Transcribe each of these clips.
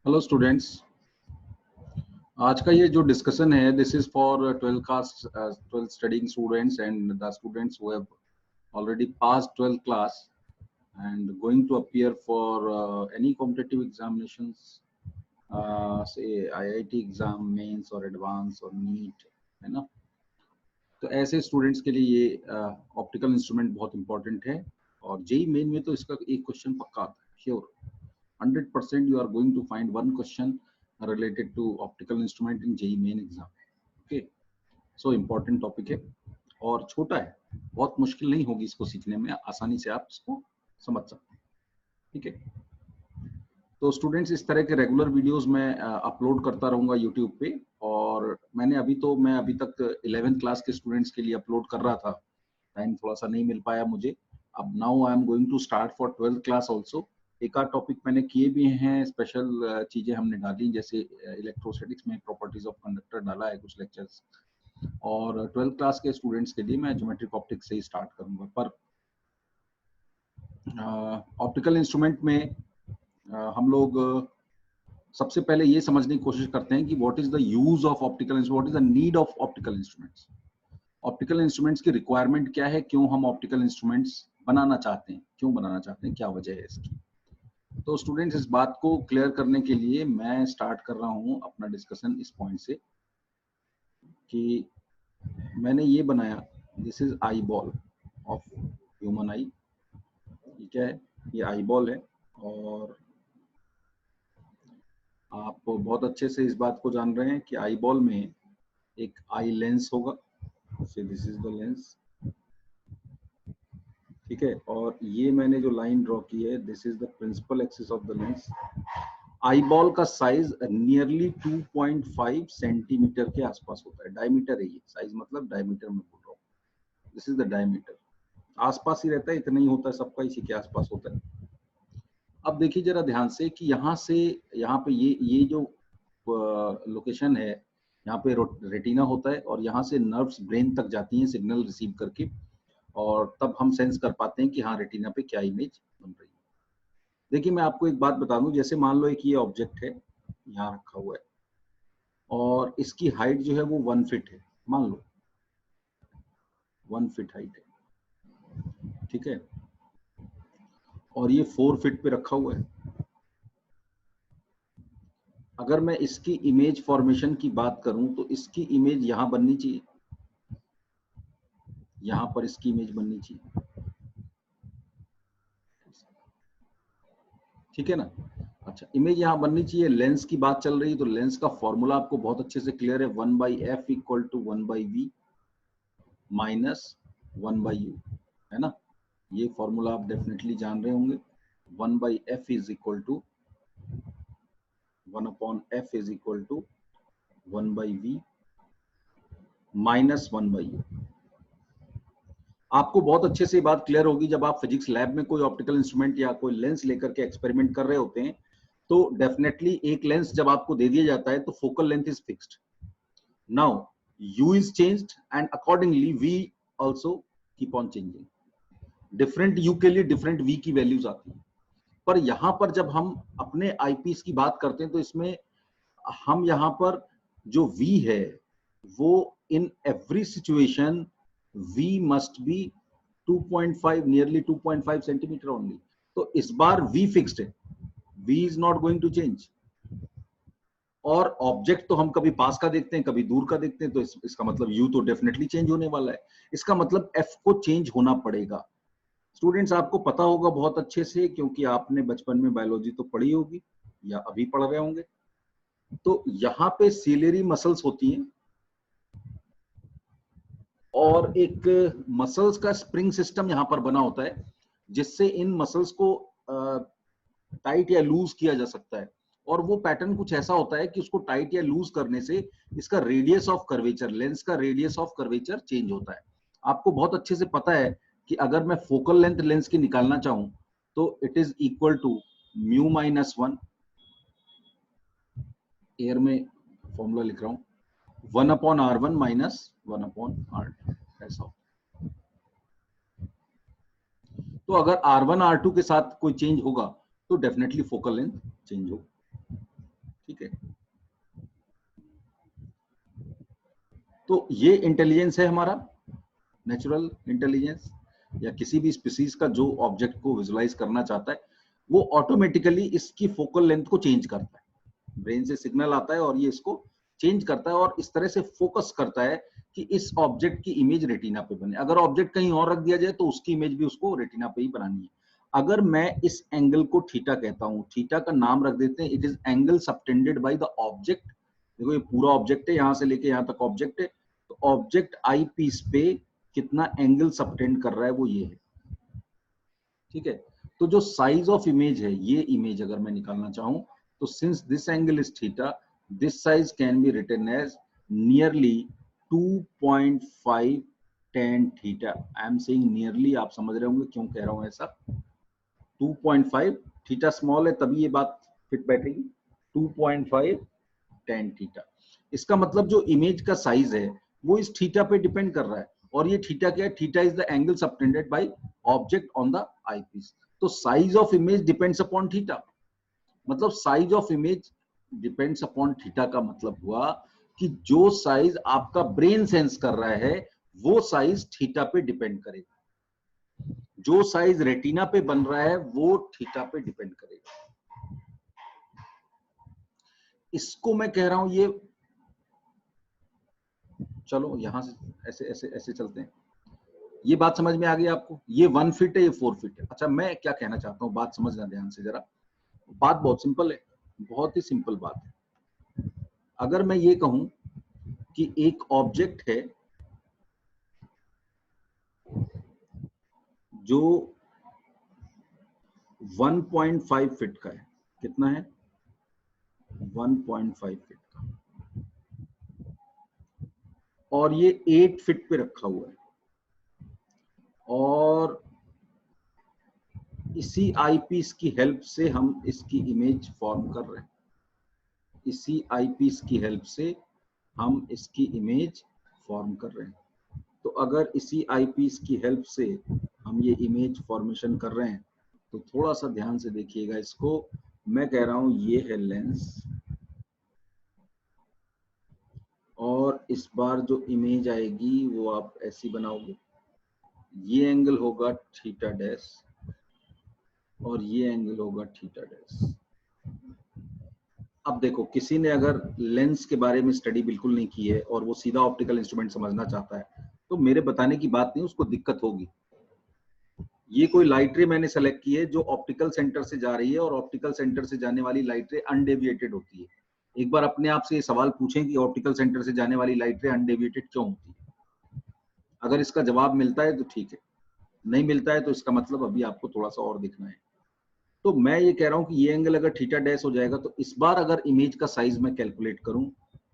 Hello students, आज का ये जो डिस्कशन है this is for 12th studying students and the students who have already passed 12th class and going to appear for any competitive examinations, say IIT exam, mains or advance or NEET, है ना। तो ऐसे students के लिए ये optical instrument बहुत important है और जेई मेन में तो इसका एक क्वेश्चन पक्का आता है, sure 100% you are going to find one question related to optical instrument in JEE main exam. Okay, so important topic है और छोटा है, बहुत मुश्किल नहीं होगी इसको सीखने में, आसानी से आप इसको समझ सकते हैं। ठीक है, तो स्टूडेंट्स इस तरह के रेगुलर वीडियोस मैं अपलोड करता रहूंगा यूट्यूब पे। और मैं अभी तक 11th क्लास के स्टूडेंट्स के लिए अपलोड कर रहा था, टाइम थोड़ा सा नहीं मिल पाया मुझे। अब now I am going to start for 12th class also. एक आध टॉपिक मैंने किए भी हैं, स्पेशल चीजें हमने डाली, जैसे इलेक्ट्रोस्टैटिक्स में प्रॉपर्टीज ऑफ कंडक्टर डाला है कुछ लेक्चर्स। और 12th क्लास के स्टूडेंट्स के लिए मैं ज्योमेट्रिक ऑप्टिक्स से ही स्टार्ट करूंगा। पर ऑप्टिकल इंस्ट्रूमेंट में हम लोग सबसे पहले ये समझने की कोशिश करते हैं कि what is the use of optical instrument, what is the need of optical instruments. Optical instruments की रिक्वायरमेंट क्या है, क्यों हम ऑप्टिकल इंस्ट्रूमेंट्स बनाना चाहते हैं, क्यों बनाना चाहते हैं, क्या वजह है इसकी। तो स्टूडेंट्स इस बात को क्लियर करने के लिए मैं स्टार्ट कर रहा हूं अपना डिस्कशन इस पॉइंट से कि मैंने ये बनाया, this is eye ball of human आई। ये क्या है, ये आई बॉल है और आप बहुत अच्छे से इस बात को जान रहे हैं कि आई बॉल में एक आई लेंस होगा, दिस इज द लेंस। ठीक है, और ये मैंने जो लाइन ड्रॉ की है, this is the principal axis of the lens. Eyeball का साइज नियरली 2.5 सेंटीमीटर के आसपास होता है, डायमीटर है ये, साइज मतलब डायमीटर में बोल रहा हूँ, दिस इज द डायमीटर। आसपास ही रहता है, इतना ही होता है सबका, इसी के आसपास होता है। अब देखिए जरा ध्यान से कि यहाँ से यहाँ पे ये जो लोकेशन है, यहाँ पे रेटिना होता है और यहाँ से नर्व्स ब्रेन तक जाती हैं सिग्नल रिसीव करके, और तब हम सेंस कर पाते हैं कि हाँ रेटिना पे क्या इमेज बन रही है। देखिए मैं आपको एक बात बता दूं, जैसे मान लो एक ये ऑब्जेक्ट है यहाँ रखा हुआ है और इसकी हाइट जो है वो 1 फीट है, मान लो 1 फीट हाइट है। ठीक है, और ये 4 फीट पे रखा हुआ है। अगर मैं इसकी इमेज फॉर्मेशन की बात करूं तो इसकी इमेज यहां बननी चाहिए, यहां पर इसकी इमेज बननी चाहिए। ठीक है ना। अच्छा, इमेज यहां बननी चाहिए। लेंस की बात चल रही है तो लेंस का फॉर्मूला आपको बहुत अच्छे से क्लियर है, 1/f equal to 1/v minus 1/u, है ना। ये फॉर्मूला आप डेफिनेटली जान रहे होंगे। 1/f is equal to 1/f is equal to 1/v minus 1/u। आपको बहुत अच्छे से बात क्लियर होगी जब आप फिजिक्स लैब में कोई ऑप्टिकल इंस्ट्रूमेंट या कोई लेंस लेकर के एक्सपेरिमेंट कर रहे होते हैं। तो डेफिनेटली एक लेंस जब आपको दे दिया जाता है तो focal length is fixed. Now u is changed and accordingly v also keep on changing। Different u के लिए डिफरेंट v की वैल्यूज आती हैं। पर यहां पर जब हम अपने आईपीस की बात करते हैं तो इसमें हम यहां पर जो v है वो in every situation v must be 2.5, nearly 2.5 centimetre only. तो इस बार v फिक्स्ड है, v is not going to change. और ऑब्जेक्ट तो हम कभी पास का देखते हैं कभी दूर का देखते हैं, तो इसका मतलब u तो डेफिनेटली चेंज होने वाला है। इसका मतलब f को चेंज होना पड़ेगा। स्टूडेंट्स आपको पता होगा बहुत अच्छे से, क्योंकि आपने बचपन में बायोलॉजी तो पढ़ी होगी या अभी पढ़ रहे होंगे। तो यहाँ पे सीलियरी मसल्स होती हैं और एक मसल्स का स्प्रिंग सिस्टम यहाँ पर बना होता है, जिससे इन मसल्स को टाइट या लूज किया जा सकता है। और वो पैटर्न कुछ ऐसा होता है कि उसको टाइट या लूज करने से इसका रेडियस ऑफ कर्वेचर, लेंस का रेडियस ऑफ कर्वेचर चेंज होता है। आपको बहुत अच्छे से पता है कि अगर मैं फोकल लेंथ लेंस की निकालना चाहूं तो it is equal to mu minus 1, air में फॉर्मूला लिख रहा हूं, 1/r1 माइनस 1/r2, ऐसा। तो अगर r1 r2 के साथ कोई चेंज होगा तो डेफिनेटली फोकल लेंथ चेंज होगा। ठीक है, तो ये इंटेलिजेंस है हमारा नेचुरल इंटेलिजेंस, या किसी भी स्पीसीज का जो ऑब्जेक्ट को विजुलाइज करना चाहता है वो ऑटोमेटिकली इसकी फोकल लेंथ को चेंज करता है। ब्रेन से सिग्नल आता है और ये इसको चेंज करता है और इस तरह से फोकस करता है कि इस ऑब्जेक्ट की इमेज रेटिना पे बने। अगर ऑब्जेक्ट कहीं और रख दिया जाए तो उसकी इमेज भी उसको रेटिना पे ही बनानी है। अगर मैं इस एंगल को थीटा कहता हूं, थीटा का नाम रख देते हैं, it is angle subtended by the object. देखो ये पूरा ऑब्जेक्ट है, यहां से लेके यहां तक ऑब्जेक्ट है, तो ऑब्जेक्ट आई पीस पे कितना एंगल सबटेंड कर रहा है वो ये है। ठीक है, तो जो साइज ऑफ इमेज है, ये इमेज अगर मैं निकालना चाहूं तो since this angle is theta, this size can be written as nearly 2.5 tan theta. I am saying nearly, आप समझ रहे होंगे क्यों कह रहा हूं ऐसा। 2.5, थीटा स्मॉल है तभी ये बात फिट बैठेगी। 2.5 tan थीटा, इसका मतलब जो इमेज का साइज है वो इस थीटा पे डिपेंड कर रहा है। और ये थीटा क्या है? Theta is the angle subtended by object on the eyepiece. तो size of image depends upon theta, मतलब size of image depends upon theta का मतलब हुआ कि जो साइज आपका ब्रेन सेंस कर रहा है वो साइज थीटा पे डिपेंड करेगा, जो साइज रेटिना पे बन रहा है वो थीटा पे डिपेंड करेगा। इसको मैं कह रहा हूं ये, चलो यहां से ऐसे ऐसे ऐसे चलते हैं। ये बात समझ में आ गई आपको? ये 1 फीट है, ये 4 फीट है। अच्छा, मैं क्या कहना चाहता हूँ, बात समझना ध्यान से जरा। बात बहुत सिंपल है, बहुत ही सिंपल बात है। अगर मैं ये कहूं कि एक ऑब्जेक्ट है जो 1.5 फीट का है, कितना है? 1.5 फीट का, और ये 8 फीट पे रखा हुआ है, और इसी आईपीस की हेल्प से हम इसकी इमेज फॉर्म कर रहे हैं। इसी आईपीस की हेल्प से हम इसकी इमेज फॉर्म कर रहे हैं। तो अगर इसी आईपीस की हेल्प से हम ये इमेज फॉर्मेशन कर रहे हैं तो थोड़ा सा ध्यान से देखिएगा इसको। मैं कह रहा हूं ये है लेंस, और इस बार जो इमेज आएगी वो आप ऐसी बनाओगे। ये एंगल होगा थीटा डैश और ये एंगल होगा थीटा डैश। अब देखो, किसी ने अगर लेंस के बारे में स्टडी बिल्कुल नहीं की है और वो सीधा ऑप्टिकल इंस्ट्रूमेंट समझना चाहता है तो मेरे बताने की बात नहीं, उसको दिक्कत होगी। ये कोई लाइट रे मैंने सेलेक्ट की है जो ऑप्टिकल सेंटर से जा रही है, और ऑप्टिकल सेंटर से जाने वाली लाइट रे अनडेविएटेड होती है। एक बार अपने आप से ये सवाल पूछें कि ऑप्टिकल सेंटर से जाने वाली लाइट रे अनडेविएटेड क्यों होती है? अगर इसका जवाब मिलता है तो ठीक है, नहीं मिलता है तो इसका मतलब अभी आपको थोड़ा सा और देखना है। तो मैं ये कह रहा हूं कि ये एंगल अगर थीटा डैश हो जाएगा तो इस बार अगर इमेज का साइज मैं कैलकुलेट करूं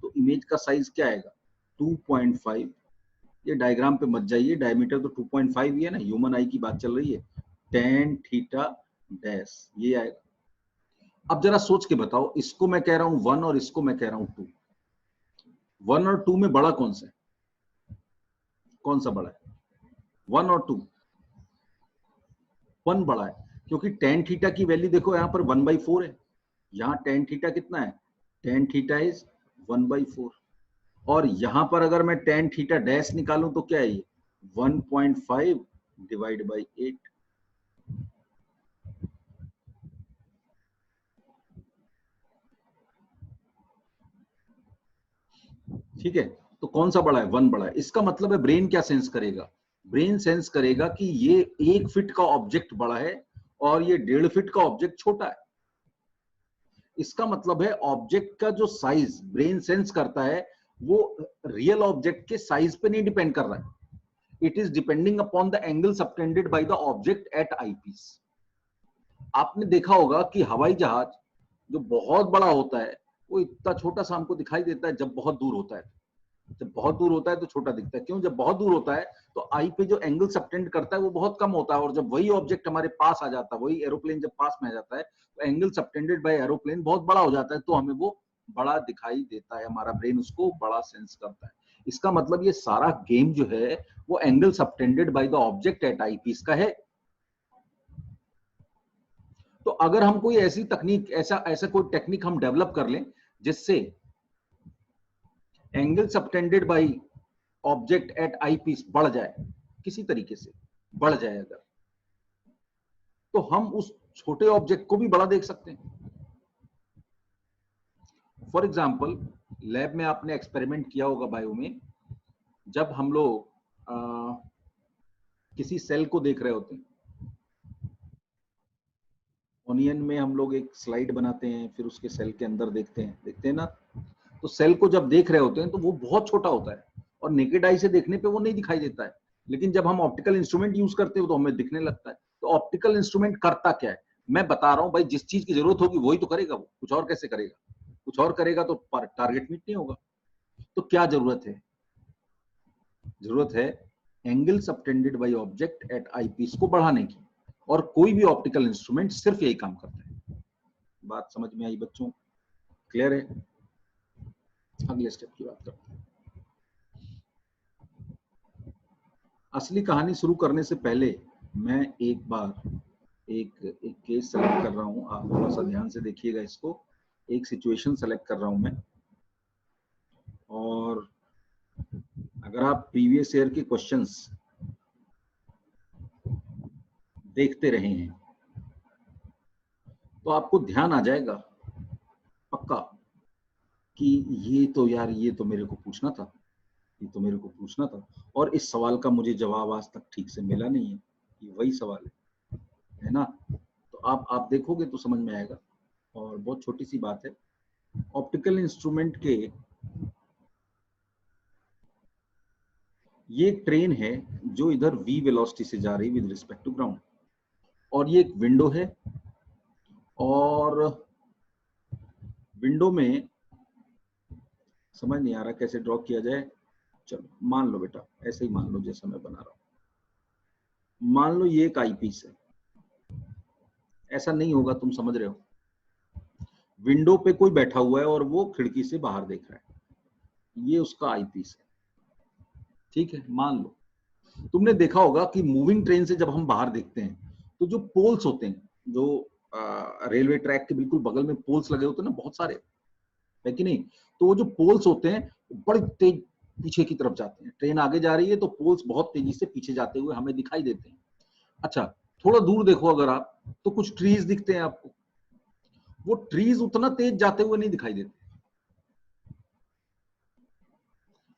तो इमेज का साइज क्या आएगा? 2.5। ये डायग्राम पे मत जाइए, डायमीटर तो 2.5 ही है ना, ह्यूमन आई की बात चल रही है। tan थीटा डैश ये आएगा। अब जरा सोच के बताओ, इसको मैं कह रहा हूं 1 और इसको मैं कह रहा हूं 2। 1 और 2 में बड़ा कौन सा है? कौन सा बड़ा है? 1 और 2? 1 बड़ा है, क्योंकि tan थीटा की वैल्यू देखो यहाँ पर 1/4 है। यहाँ tan थीटा कितना है? tan theta is 1/4। और यहां पर अगर मैं tan थीटा डैश निकालूं तो क्या है ये? 1.5 डिवाइड बाई 8। ठीक है, तो कौन सा बड़ा है? 1 बड़ा है। इसका मतलब है ब्रेन क्या सेंस करेगा? ब्रेन सेंस करेगा कि ये 1 फीट का ऑब्जेक्ट बड़ा है और ये 1.5 फीट का ऑब्जेक्ट छोटा है। इसका मतलब है ऑब्जेक्ट का जो साइज ब्रेन सेंस करता है वो रियल ऑब्जेक्ट के साइज पे नहीं डिपेंड कर रहा है, it is depending upon the angle subtended by the object eight eyepiece. आपने देखा होगा कि हवाई जहाज जो बहुत बड़ा होता है वो इतना छोटा सा हमको दिखाई देता है जब बहुत दूर होता है। जब बहुत दूर होता है तो छोटा दिखता है, क्यों? जब बहुत दूर होता है तो आई पे जो एंगल सबटेंड करता है वो बहुत कम होता है, और जब वही ऑब्जेक्ट हमारे पास आ जाता है, वही एरोप्लेन जब पास में आ जाता है तो एंगल सबटेंडेड बाय एरोप्लेन बहुत बड़ा हो जाता है, तो हमें वो बड़ा दिखाई देता है, हमारा ब्रेन उसको बड़ा सेंस करता है। इसका मतलब ये सारा गेम जो है वो angle subtended by the object at eyepiece का है। तो अगर हम कोई ऐसी तकनीक, ऐसा ऐसा कोई टेक्निक हम डेवलप कर लें जिससे angle subtended by object at eyepiece बढ़ जाए, किसी तरीके से बढ़ जाए अगर, तो हम उस छोटे ऑब्जेक्ट को भी बड़ा देख सकते हैं। फॉर एग्जाम्पल, लैब में आपने एक्सपेरिमेंट किया होगा बायो में, जब हम लोग किसी सेल को देख रहे होते हैं, ओनियन में हम लोग एक स्लाइड बनाते हैं, फिर उसके सेल के अंदर देखते हैं ना, तो सेल को जब देख रहे होते हैं तो वो बहुत छोटा होता है और नेकेड आई से देखने पे वो नहीं दिखाई देता है, लेकिन जब हम ऑप्टिकल इंस्ट्रूमेंट यूज करते हो तो हमें दिखने लगता है। तो ऑप्टिकल इंस्ट्रूमेंट करता क्या है, मैं बता रहा हूं भाई, जिस चीज की जरूरत होगी वही तो करेगा, वो कुछ और कैसे करेगा, कुछ और करेगा तो टारगेट मीट नहीं होगा। तो क्या जरूरत है, जरूरत है angle subtended by object at eyepiece को बढ़ाने की, और कोई भी ऑप्टिकल इंस्ट्रूमेंट सिर्फ यही काम करता है। बात समझ में आई बच्चों, क्लियर है? अगले स्टेप की बात करते हैं। असली कहानी शुरू करने से पहले मैं एक बार एक केस सेलेक्ट कर रहा हूं, आप थोड़ा सा ध्यान से देखिएगा इसको। एक सिचुएशन सेलेक्ट कर रहा हूं मैं, और अगर आप प्रीवियस ईयर के क्वेश्चंस देखते रहे हैं तो आपको ध्यान आ जाएगा पक्का कि ये तो यार, ये तो मेरे को पूछना था, ये तो मेरे को पूछना था, और इस सवाल का मुझे जवाब आज तक ठीक से मिला नहीं है। ये वही सवाल है ना? तो आप देखोगे तो समझ में आएगा। और बहुत छोटी सी बात है, ऑप्टिकल इंस्ट्रूमेंट के, ये एक ट्रेन है जो इधर v वेलोसिटी से जा रही है विद रिस्पेक्ट टू ग्राउंड, और ये एक विंडो है, और विंडो में समझ नहीं आ रहा कैसे ड्रॉ किया जाए, चलो मान लो बेटा, ऐसे ही मान लो जैसा मैं बना रहा हूं। मान लो ये एक आई पीस है, ऐसा नहीं होगा, तुम समझ रहे हो। विंडो पे कोई बैठा हुआ है और वो खिड़की से बाहर देख रहा है, ये उसका आई पीस है, ठीक है। मान लो तुमने देखा होगा कि मूविंग ट्रेन से जब हम बाहर देखते हैं तो जो पोल्स होते हैं, जो रेलवे ट्रैक के बिल्कुल बगल में पोल्स लगे होते हैं ना, बहुत सारे, है कि नहीं? तो वो जो पोल्स होते हैं बड़ी तेज पीछे की तरफ जाते हैं, ट्रेन आगे जा रही है तो पोल्स बहुत तेजी से पीछे जाते हुए हमें दिखाई देते हैं। अच्छा, थोड़ा दूर देखो अगर आप, तो कुछ ट्रीज दिखते हैं आपको, वो ट्रीज उतना तेज जाते हुए नहीं दिखाई देते।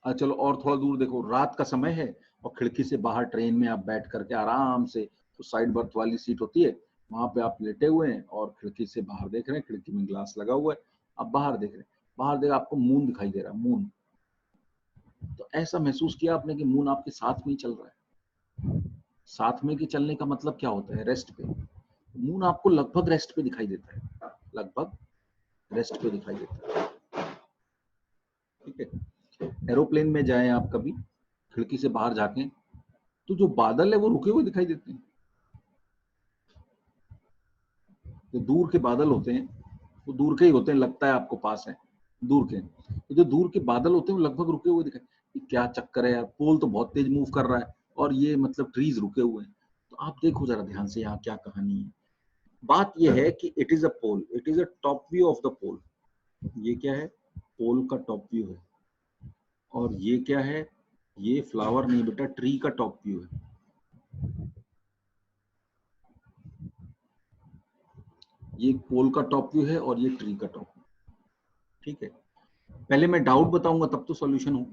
चलो और थोड़ा दूर देखो, रात का समय है और खिड़की से बाहर ट्रेन में आप बैठ करके आराम से, तो साइड बर्थ वाली सीट होती है, वहां पे आप लेटे हुए हैं और खिड़की से बाहर देख रहे हैं, खिड़की में ग्लास लगा हुआ है, आप बाहर देख रहे हैं, बाहर देख आपको मून दिखाई दे रहा है, मून। तो ऐसा महसूस किया आपने कि मून आपके साथ में ही चल रहा है। साथ में के चलने का मतलब क्या होता है? रेस्ट पे। मून आपको लगभग रेस्ट पे दिखाई देता है, लगभग रेस्ट पे दिखाई देता है, ठीक है। एरोप्लेन में जाएं आप कभी, खिड़की से बाहर झांकें तो जो बादल है वो रुके हुए दिखाई देते हैं। जो दूर के बादल होते हैं वो दूर के ही होते हैं, लगता है आपको पास है, दूर के। तो जो दूर के बादल होते हैं वो लगभग रुके हुए दिखाई, क्या चक्कर है यार, पोल तो बहुत तेज मूव कर रहा है और ये मतलब ट्रीज रुके हुए हैं। तो आप देखो जरा ध्यान से यहाँ क्या कहानी है। बात यह है कि it is a pole, it is a top view of the pole. ये क्या है? पोल का टॉप व्यू है। और ये क्या है? ये फ्लावर नहीं बेटा, ट्री का टॉप व्यू है। ये पोल का टॉप व्यू है और ये ट्री का टॉप व्यू, ठीक है। पहले मैं डाउट बताऊंगा तब तो सॉल्यूशन हो।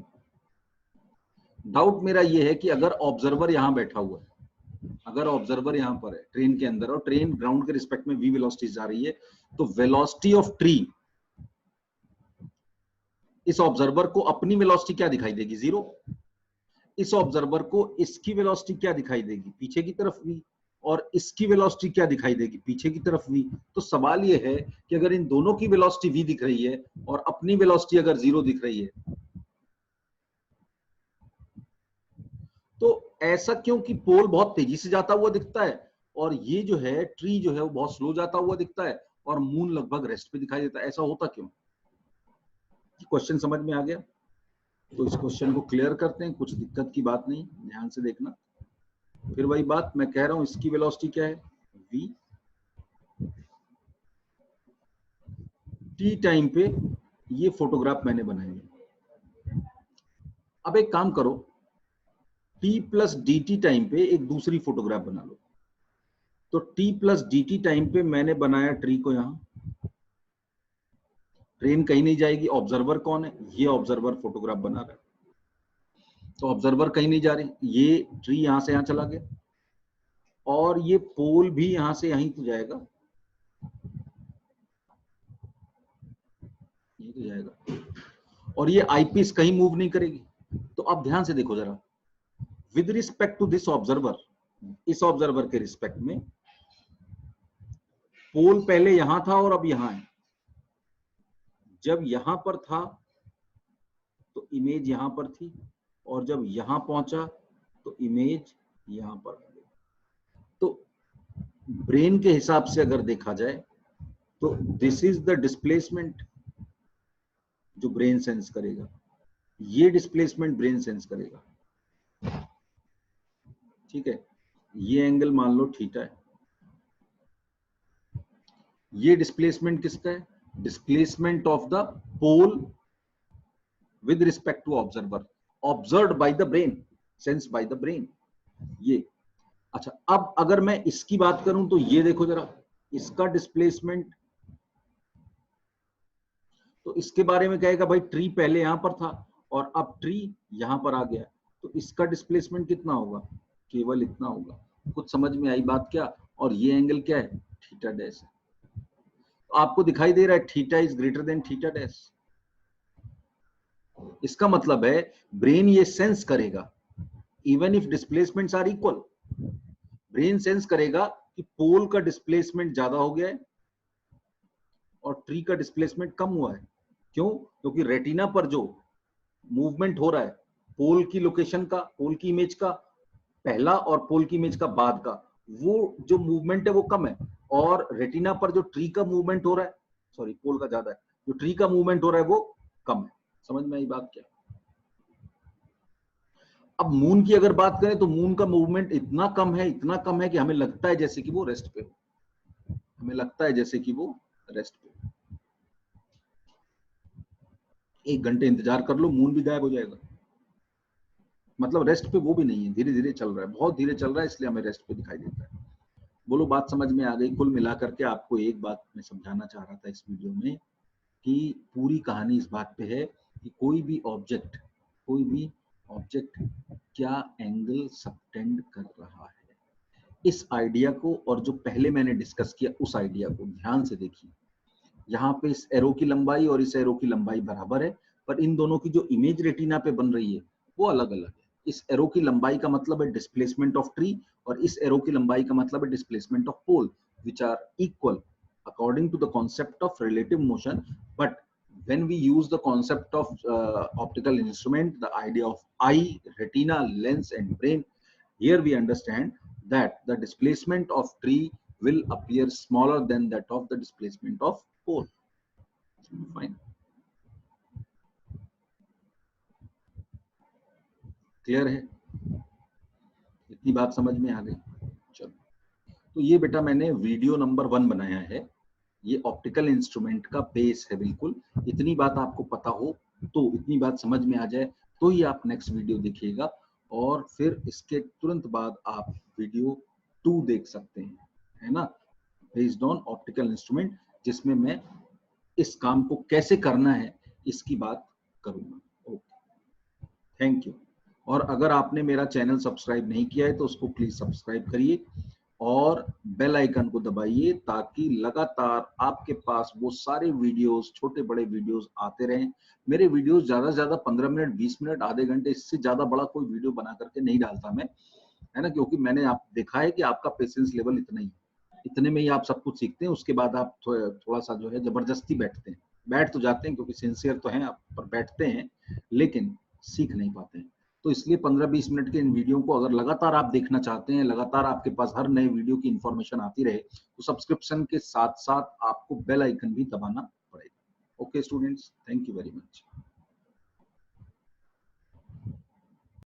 डाउट मेरा ये है कि अगर ऑब्जर्वर यहां बैठा हुआ है, अगर ऑब्जर्वर यहां पर है ट्रेन के अंदर और ट्रेन ग्राउंड के रिस्पेक्ट में v वेलोसिटी जा रही है, तो वेलोसिटी ऑफ ट्री इस ऑब्जर्वर को अपनी वेलोसिटी क्या दिखाई देगी? 0। इस ऑब्जर्वर को इसकी वेलोसिटी क्या दिखाई देगी? पीछे की तरफ v। और इसकी वेलोसिटी क्या दिखाई देगी? पीछे की तरफ v। तो सवाल ये है कि अगर इन दोनों की वेलोसिटी v दिख रही है और अपनी वेलोसिटी अगर 0 दिख रही है, तो ऐसा क्यों कि पोल बहुत तेजी से जाता हुआ दिखता है और ये जो है ट्री जो है वो बहुत स्लो जाता हुआ दिखता है और मून लगभग रेस्ट पे दिखाई देता है? ऐसा होता क्यों? क्वेश्चन समझ में आ गया? तो इस क्वेश्चन को क्लियर करते हैं, कुछ दिक्कत की बात नहीं, ध्यान से देखना। फिर वही बात मैं कह रहा हूं, इसकी वेलोसिटी क्या है? v। टी टाइम पे ये फोटोग्राफ मैंने बनाई है। अब एक काम करो, t प्लस dt टाइम पे एक दूसरी फोटोग्राफ बना लो। तो t प्लस dt टाइम पे मैंने बनाया ट्री को, यहां ट्रेन कहीं नहीं जाएगी। ऑब्जर्वर कौन है? ये ऑब्जर्वर फोटोग्राफ बना रहा है, तो ऑब्जर्वर कहीं नहीं जा रही, ये ट्री यहां से यहां चला गया, और ये पोल भी यहां से यहीं तो जाएगा, यहीं तो जाएगा, और ये आईपीस कहीं मूव नहीं करेगी। तो अब ध्यान से देखो जरा, with respect to this observer, इस ऑब्जर्वर के रिस्पेक्ट में पोल पहले यहां था और अब यहां है। जब यहां पर था तो इमेज यहां पर थी, और जब यहां पहुंचा तो इमेज यहां पर आ गई। तो ब्रेन के हिसाब से अगर देखा जाए तो दिस इज द डिस्प्लेसमेंट जो ब्रेन सेंस करेगा, ये डिस्प्लेसमेंट ब्रेन सेंस करेगा। ठीक है, ये एंगल मान लो थीटा है, ये डिस्प्लेसमेंट किसका है? Displacement of the pole with respect to observer, observed by the brain, sense by the brain, ये। अच्छा, अब अगर मैं इसकी बात करूं तो ये देखो जरा, इसका डिस्प्लेसमेंट, तो इसके बारे में कहेगा भाई ट्री पहले यहां पर था और अब ट्री यहां पर आ गया, तो इसका डिस्प्लेसमेंट कितना होगा? केवल इतना होगा। कुछ समझ में आई बात क्या? और ये एंगल क्या है? थीटा डैश है। तो आपको दिखाई दे रहा है theta is greater than theta dash. इसका मतलब है ब्रेन ये सेंस करेगा, even if displacements are equal, brain sense करेगा कि पोल का डिस्प्लेसमेंट ज्यादा हो गया है और ट्री का डिस्प्लेसमेंट कम हुआ है। क्यों? क्योंकि रेटिना पर जो मूवमेंट हो रहा है पोल की लोकेशन का, पोल की इमेज का पहला और पोल की इमेज का बाद का, वो जो मूवमेंट है वो कम है, और रेटिना पर जो ट्री का मूवमेंट हो रहा है, सॉरी पोल का ज्यादा है, जो ट्री का मूवमेंट हो रहा है वो कम है। समझ में आई बात क्या? अब मून की अगर बात करें तो मून का मूवमेंट इतना कम है, इतना कम है कि हमें लगता है जैसे कि वो रेस्ट पे हो, हमें लगता है जैसे कि वो रेस्ट पे हो। 1 घंटे इंतजार कर लो, मून भी गायब हो जाएगा। मतलब रेस्ट पे वो भी नहीं है, धीरे धीरे चल रहा है, बहुत धीरे चल रहा है, इसलिए हमें रेस्ट पे दिखाई देता है। बोलो बात समझ में आ गई? कुल मिलाकर के आपको एक बात मैं समझाना चाह रहा था इस वीडियो में, कि पूरी कहानी इस बात पे है कि कोई भी ऑब्जेक्ट क्या एंगल सबटेंड कर रहा है। इस आइडिया को और जो पहले मैंने डिस्कस किया उस आइडिया को ध्यान से देखिए। यहाँ पे इस एरो की लंबाई और इस एरो की लंबाई बराबर है, पर इन दोनों की जो इमेज रेटिना पे बन रही है वो अलग अलग है। इस एरो की लंबाई का मतलब है डिस्प्लेसमेंट ऑफ ट्री, और इस एरो की लंबाई का मतलब है displacement of pole, which are equal according to the concept of relative motion. But when we use the concept of optical instrument, the idea of eye, retina, lens and brain, here we understand that the displacement of tree will appear smaller than that of the displacement of pole. Fine. Clear है? इतनी बात समझ में आ गई? चलो, तो ये बेटा मैंने वीडियो नंबर 1 बनाया है, ये ऑप्टिकल इंस्ट्रूमेंट का बेस है। बिल्कुल इतनी बात आपको पता हो, तो इतनी बात समझ में आ जाए तो ही आप नेक्स्ट वीडियो देखिएगा, और फिर इसके तुरंत बाद आप वीडियो 2 देख सकते हैं, है ना, बेस्ड ऑन ऑप्टिकल इंस्ट्रूमेंट, जिसमें मैं इस काम को कैसे करना है इसकी बात करूंगा। Okay, thank you. और अगर आपने मेरा चैनल सब्सक्राइब नहीं किया है तो उसको प्लीज सब्सक्राइब करिए और बेल आइकन को दबाइए, ताकि लगातार आपके पास वो सारे वीडियोस, छोटे बड़े वीडियोस आते रहें। मेरे वीडियोस ज्यादा से ज्यादा 15 मिनट, 20 मिनट, आधे घंटे, इससे ज्यादा बड़ा कोई वीडियो बना करके नहीं डालता मैं, है ना, क्योंकि मैंने आप देखा है कि आपका पेशेंस लेवल इतना ही, इतने में ही आप सब कुछ सीखते हैं। उसके बाद आप थोड़ा सा जो है जबरदस्ती बैठते हैं, बैठ तो जाते हैं क्योंकि सिंसियर तो हैं आप, पर बैठते हैं लेकिन सीख नहीं पाते हैं। तो इसलिए 15-20 मिनट के इन वीडियो को अगर लगातार आप देखना चाहते हैं, लगातार आपके पास हर नए वीडियो की इंफॉर्मेशन आती रहे, तो सब्सक्रिप्शन के साथ साथ आपको बेल आइकन भी दबाना पड़ेगा। Okay students, thank you very much.